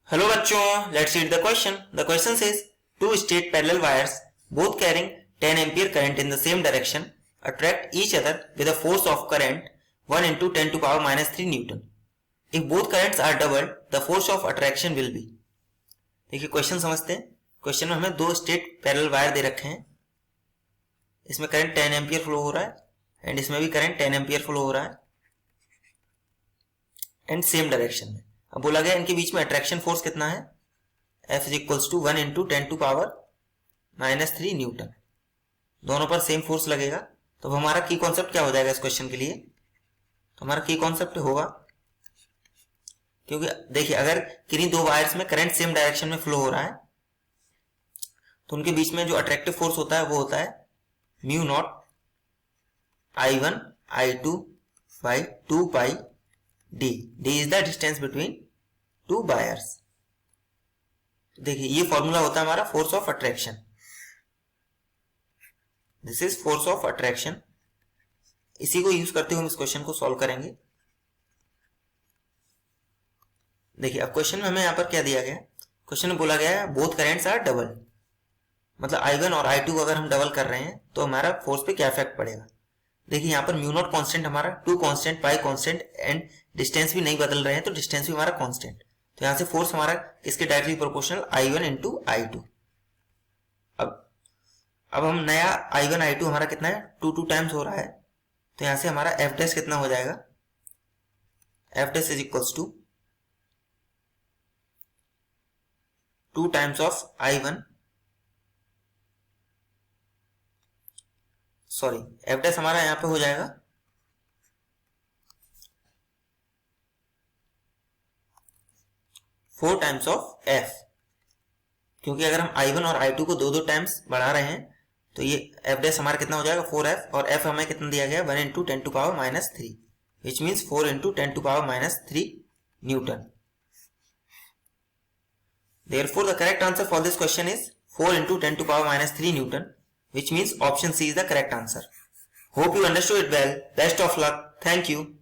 Hello बच्चों, let's read the question. The question says, two straight parallel wires, both carrying 10 ampere current in the same direction, attract each other with a force of current 1 into 10 to power minus 3 Newton. If both currents are doubled, the force of attraction will be. देखिए question समझते हैं. Question में हमें दो straight parallel wire दे रखे हैं. इसमें current 10 ampere flow हो रहा है एंड इसमें भी करंट 10 एम्पियर फ्लो हो रहा है एंड सेम डायरेक्शन में. अब बोला गया इनके बीच में अट्रैक्शन फोर्स कितना है, F is equals to 1 into 10 to power minus 3 newton. दोनों पर सेम फोर्स लगेगा. तो हमारा की कॉन्सेप्ट क्या हो जाएगा इस क्वेश्चन के लिए, तो हमारा की कॉन्सेप्ट होगा, क्योंकि देखिए अगर किन्हीं दो वायर्स में करंट सेम डायरेक्शन में फ्लो हो रहा है तो उनके बीच में जो अट्रैक्टिव फोर्स होता है वो होता है mu naught I1 I2 by 2 pi D. D is the distance between two wires. देखिए ये फॉर्मूला होता है हमारा force of attraction. This is force of attraction. इसी को यूज करते हुए हम इस क्वेश्चन को सॉल्व करेंगे. देखिए अब क्वेश्चन में हमें यहां पर क्या दिया गया, क्वेश्चन में बोला गया है बोथ करेंट्स आर डबल, मतलब I1 और I2 को अगर हम डबल कर रहे हैं तो हमारा फोर्स पे क्या इफेक्ट पड़ेगा. देखिए यहाँ पर म्यू नॉट कॉन्स्टेंट हमारा 2 constant pi constant and distance भी नहीं बदल रहे हैं तो डिस्टेंस भी हमारा कॉन्स्टेंट. तो यहाँ से फोर्स हमारा इसके directly proportional I1 into I2. अब हम नया I1 I2 हमारा कितना है 2 टाइम्स हो रहा है, तो यहाँ से हमारा F डैश कितना हो जाएगा, F dash is equals to 2 times of I1, sorry F dash हमारा यहाँ पे हो जाएगा 4 टाइम्स ऑफ F, क्योंकि अगर हम I1 और I2 को दो टाइम्स बढ़ा रहे हैं तो ये F डैश हमारा कितना हो जाएगा 4F, और F हमें कितना दिया गया 1 into 10 to power minus 3, which means 4 into 10 to power minus 3 newton. Therefore the correct answer for this question is 4 into 10 to power minus 3 Newton, which means option C is the correct answer. Hope you understood it well. Best of luck. Thank you.